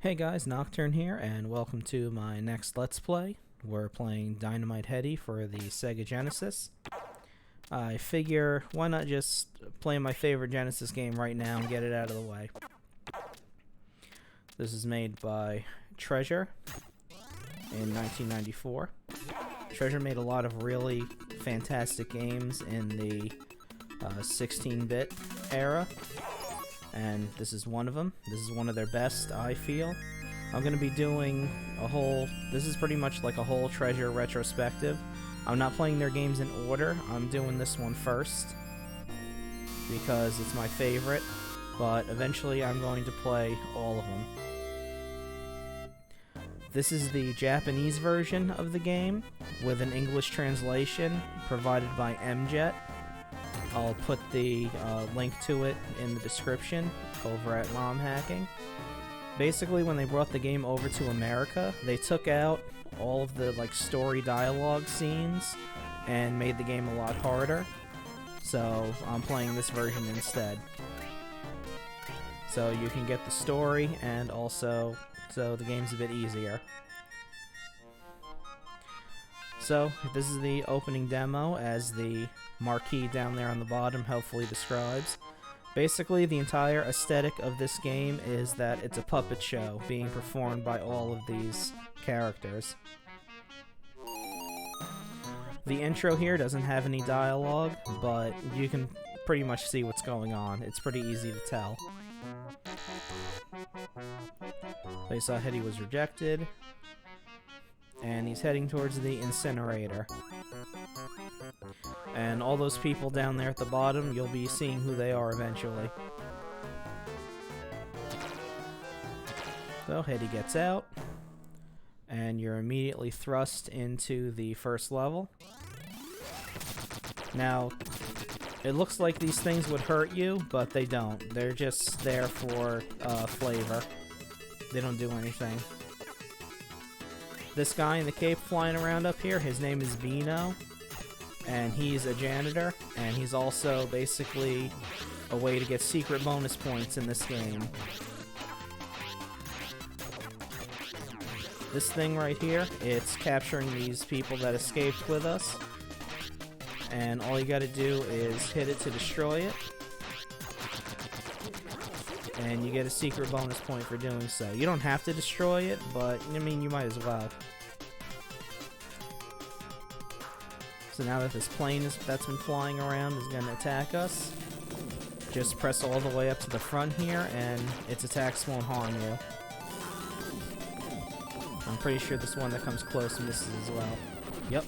Hey guys, Nocturne here, and welcome to my next Let's Play. We're playing Dynamite Headdy for the Sega Genesis. I figure, why not just play my favorite Genesis game right now and get it out of the way. This is made by Treasure in 1994. Treasure made a lot of really fantastic games in the 16-bit era. And this is one of them. This is one of their best, I feel. I'm going to be doing this is pretty much like a whole Treasure retrospective. I'm not playing their games in order. I'm doing this one first because it's my favorite, but eventually I'm going to play all of them. This is the Japanese version of the game with an English translation provided by MJet. I'll put the link to it in the description over at ROM Hacking. Basically, when they brought the game over to America, they took out all of the story dialogue scenes and made the game a lot harder. So I'm playing this version instead. So you can get the story and also so the game's a bit easier. So this is the opening demo, as the marquee down there on the bottom hopefully describes. Basically, the entire aesthetic of this game is that it's a puppet show being performed by all of these characters. The intro here doesn't have any dialogue, but you can pretty much see what's going on. It's pretty easy to tell. They saw Headdy was rejected, and he's heading towards the incinerator. And all those people down there at the bottom, you'll be seeing who they are eventually. So Headdy gets out, and you're immediately thrust into the first level. Now, it looks like these things would hurt you, but they don't. They're just there for flavor. They don't do anything. This guy in the cape flying around up here, his name is Bino, and he's a janitor, and he's also basically a way to get secret bonus points in this game. This thing right here, it's capturing these people that escaped with us, and all you gotta do is hit it to destroy it, and you get a secret bonus point for doing so. You don't have to destroy it, but I mean, you might as well. So now that this plane that's been flying around is going to attack us, just press all the way up to the front here, and its attacks won't harm you. I'm pretty sure this one that comes close misses as well. Yep.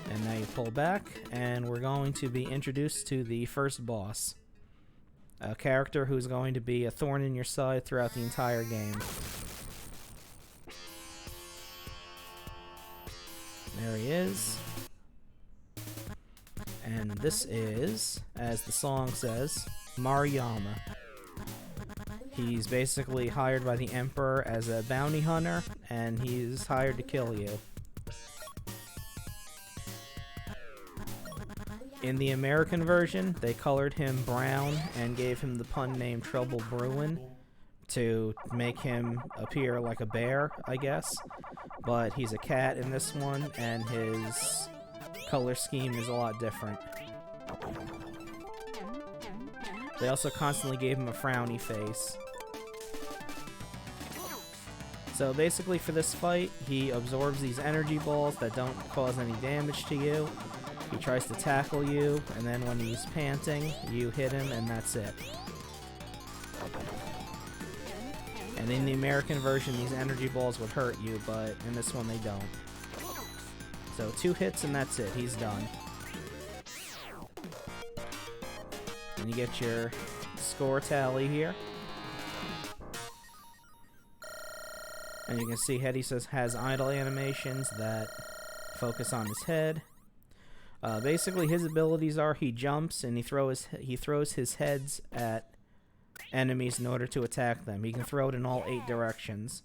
And now you pull back, and we're going to be introduced to the first boss. A character who's going to be a thorn in your side throughout the entire game. There he is. And this is, as the song says, Maruyama. He's basically hired by the Emperor as a bounty hunter, and he's hired to kill you. In the American version, they colored him brown and gave him the pun name Trouble Bruin to make him appear like a bear, I guess. But he's a cat in this one, and his color scheme is a lot different. They also constantly gave him a frowny face. So basically for this fight, he absorbs these energy balls that don't cause any damage to you. He tries to tackle you, and then when he's panting, you hit him, and that's it. And in the American version, these energy balls would hurt you, but in this one they don't. So 2 hits and that's it, he's done. And you get your score tally here. And you can see Headdy has idle animations that focus on his head. Basically his abilities are he jumps and he throws his heads at enemies in order to attack them. He can throw it in all 8 directions.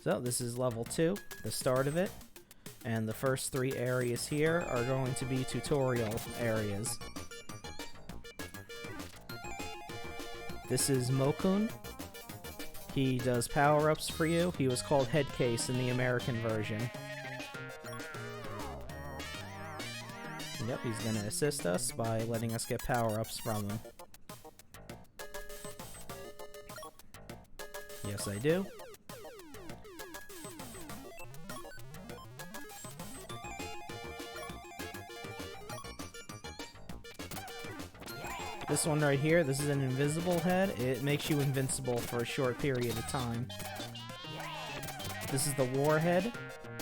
So this is level 2, the start of it, and the first 3 areas here are going to be tutorial areas. This is Mokun. He does power-ups for you. He was called Headcase in the American version. Yep, he's going to assist us by letting us get power-ups from him. Yes, I do. This one right here, this is an invisible head. It makes you invincible for a short period of time. This is the warhead.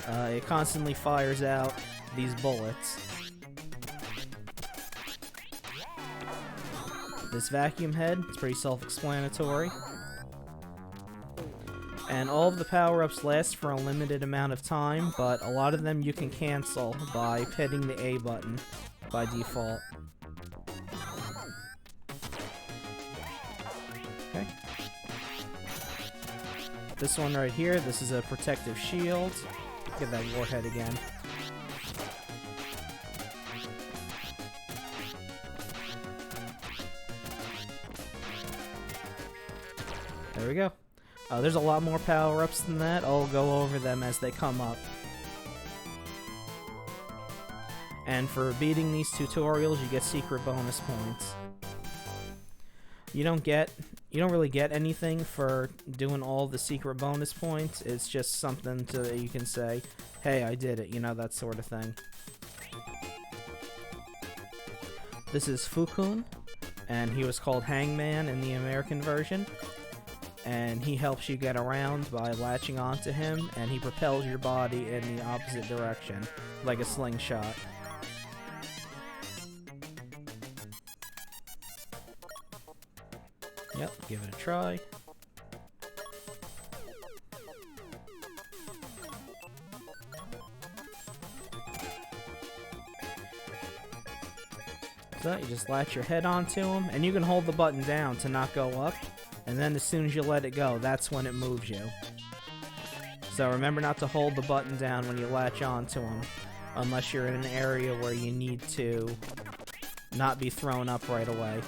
It constantly fires out these bullets. This vacuum head, it's pretty self-explanatory. And all of the power-ups last for a limited amount of time, but a lot of them you can cancel by hitting the A button by default. Okay. This one right here, this is a protective shield. Get that warhead again. There we go. There's a lot more power-ups than that. I'll go over them as they come up. And for beating these tutorials, you get secret bonus points. You don't really get anything for doing all the secret bonus points. It's just something that you can say, hey, I did it, you know, that sort of thing. This is Fukun, and he was called Hangman in the American version. And he helps you get around by latching onto him, and he propels your body in the opposite direction, like a slingshot. Yep, give it a try. So you just latch your head onto him, and you can hold the button down to not go up. And then as soon as you let it go, that's when it moves you. So remember not to hold the button down when you latch onto him, unless you're in an area where you need to not be thrown up right away.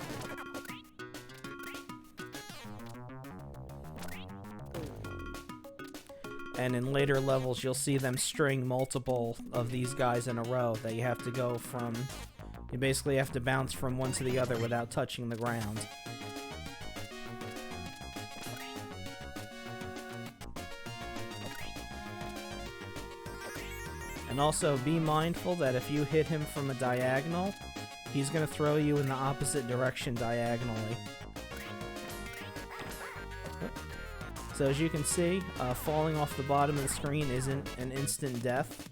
And in later levels, you'll see them string multiple of these guys in a row that you have to go from. You basically have to bounce from one to the other without touching the ground. And also be mindful that if you hit him from a diagonal, he's going to throw you in the opposite direction diagonally. So as you can see, falling off the bottom of the screen isn't an instant death.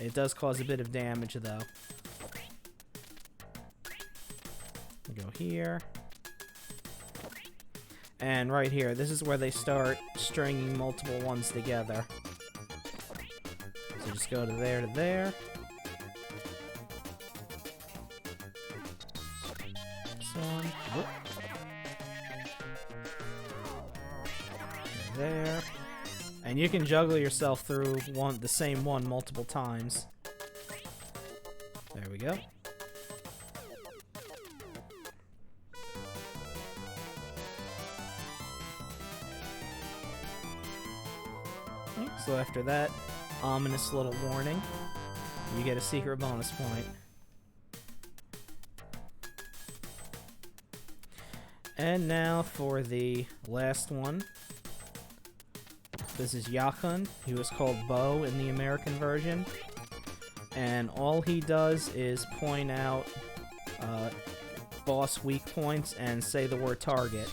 It does cause a bit of damage though. We'll go here. And right here, this is where they start stringing multiple ones together. So just go to there. This one. Whoop. Go there. And you can juggle yourself through the same one multiple times. There we go. So after that ominous little warning, you get a secret bonus point. And now for the last one. This is Yakun. He was called Bo in the American version. And all he does is point out boss weak points and say the word target.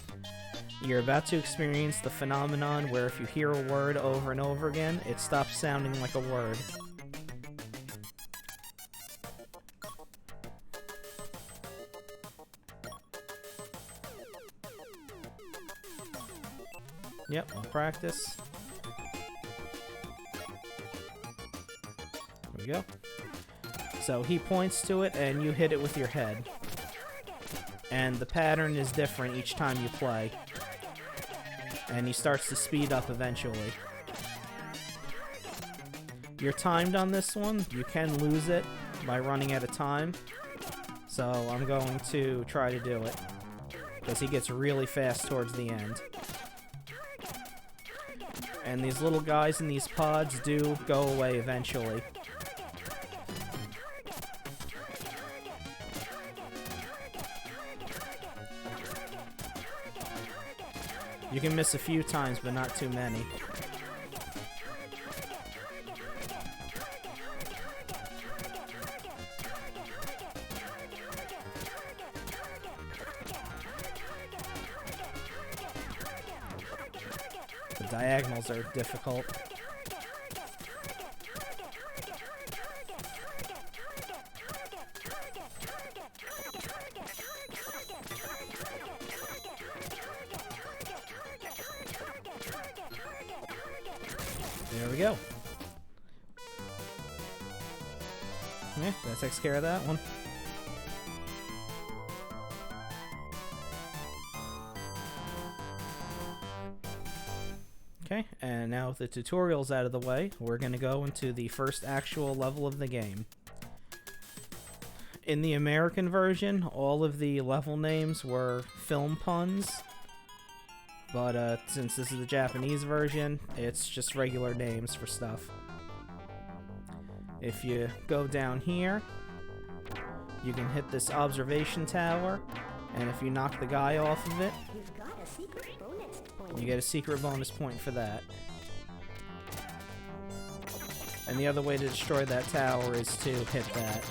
You're about to experience the phenomenon where if you hear a word over and over again, it stops sounding like a word. Yep, I'll practice. There we go. So he points to it and you hit it with your head. And the pattern is different each time you play. And he starts to speed up eventually. You're timed on this one. You can lose it by running out of time. So I'm going to try to do it. because he gets really fast towards the end. And these little guys in these pods do go away eventually. You can miss a few times, but not too many. The diagonals are difficult. There we go. Yeah, that takes care of that one. Okay, and now with the tutorials out of the way, we're going to go into the first actual level of the game. In the American version, all of the level names were film puns. But since this is the Japanese version, it's just regular names for stuff. If you go down here, you can hit this observation tower, and if you knock the guy off of it, you get a secret bonus point for that. And the other way to destroy that tower is to hit that.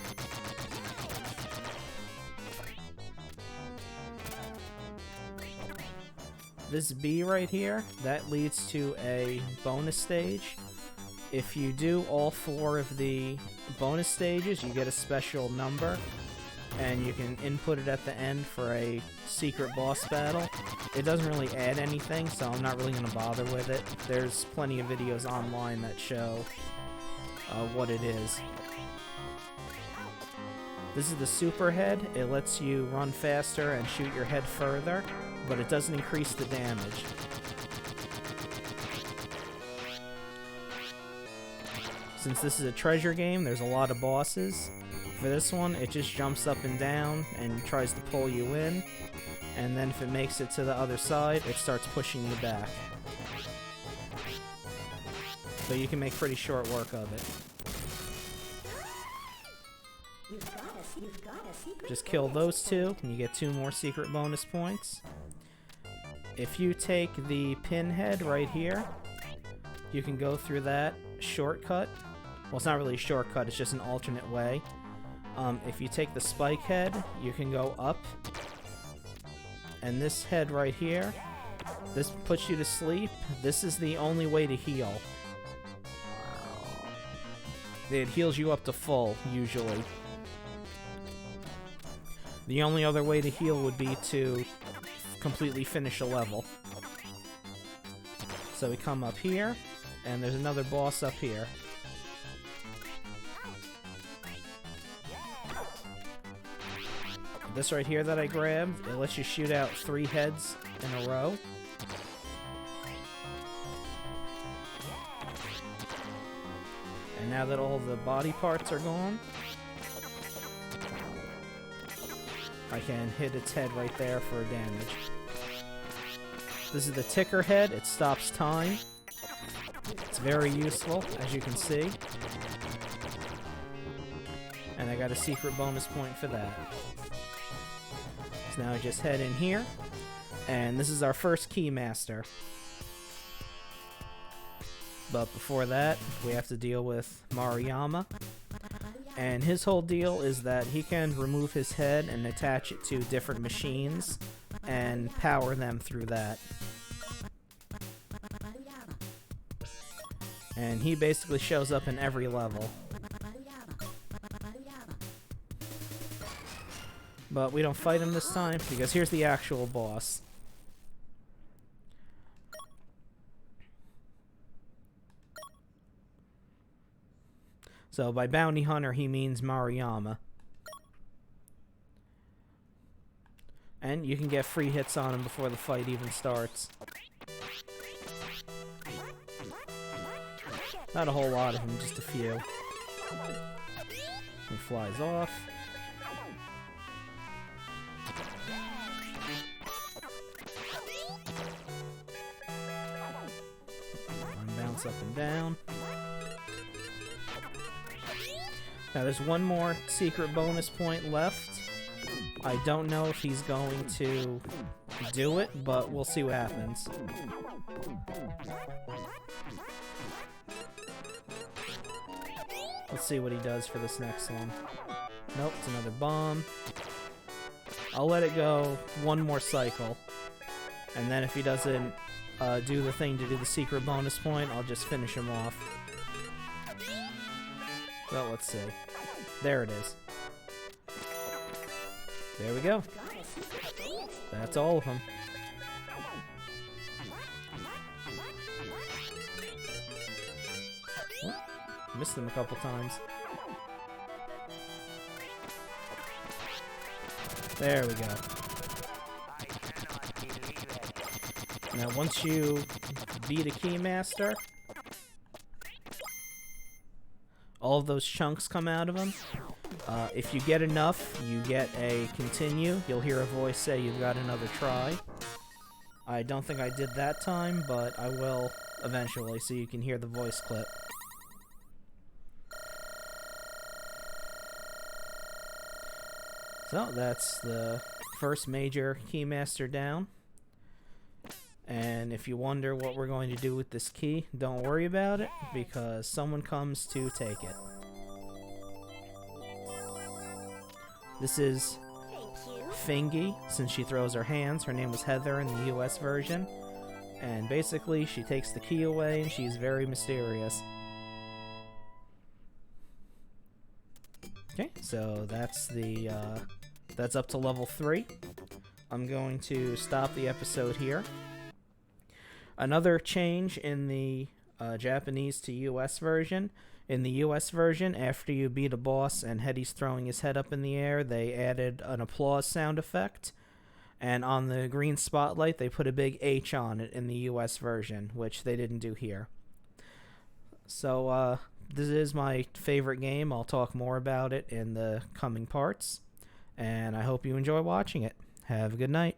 This B right here, that leads to a bonus stage. If you do all 4 of the bonus stages, you get a special number, and you can input it at the end for a secret boss battle. It doesn't really add anything, so I'm not really going to bother with it. There's plenty of videos online that show what it is. This is the super head. It lets you run faster and shoot your head further, but it doesn't increase the damage. Since this is a treasure game, there's a lot of bosses. For this one, it just jumps up and down and tries to pull you in, and then if it makes it to the other side, it starts pushing you back. So you can make pretty short work of it. Just kill those 2, and you get 2 more secret bonus points. If you take the pinhead right here, you can go through that shortcut. Well, it's not really a shortcut, it's just an alternate way. If you take the spike head, you can go up. And this head right here, this puts you to sleep. This is the only way to heal. It heals you up to full, usually. The only other way to heal would be to completely finish a level. So we come up here, and there's another boss up here. This right here that I grabbed, it lets you shoot out 3 heads in a row. And now that all the body parts are gone, I can hit its head right there for damage. This is the ticker head. It stops time. It's very useful, as you can see. And I got a secret bonus point for that. So now I just head in here, and this is our first Keymaster. But before that, we have to deal with Maruyama. And his whole deal is that he can remove his head and attach it to different machines and power them through that. And he basically shows up in every level. But we don't fight him this time, because here's the actual boss. So by bounty hunter, he means Maruyama. And you can get free hits on him before the fight even starts. Not a whole lot of them, just a few. He flies off. bounce up and down. Now there's one more secret bonus point left. I don't know if he's going to do it, but we'll see what happens. Let's see what he does for this next one. Nope, it's another bomb. I'll let it go one more cycle. And then if he doesn't do the thing to do the secret bonus point, I'll just finish him off. Well, let's see. There it is. There we go. That's all of them. Oh, missed them a couple times. There we go. Now, once you beat a Keymaster, all of those chunks come out of them. If you get enough, you get a continue. You'll hear a voice say you've got another try. I don't think I did that time, but I will eventually, so you can hear the voice clip. So that's the first major Keymaster down. And if you wonder what we're going to do with this key, don't worry about it, because someone comes to take it. This is Fingy, since she throws her hands. Her name was Heather in the US version. And basically, she takes the key away, and she's very mysterious. Okay, so that's the that's up to level 3. I'm going to stop the episode here. Another change in the Japanese to US version. In the US version, after you beat a boss and Heady's throwing his head up in the air, they added an applause sound effect. And on the green spotlight, they put a big H on it in the US version, which they didn't do here. So, this is my favorite game. I'll talk more about it in the coming parts. And I hope you enjoy watching it. Have a good night.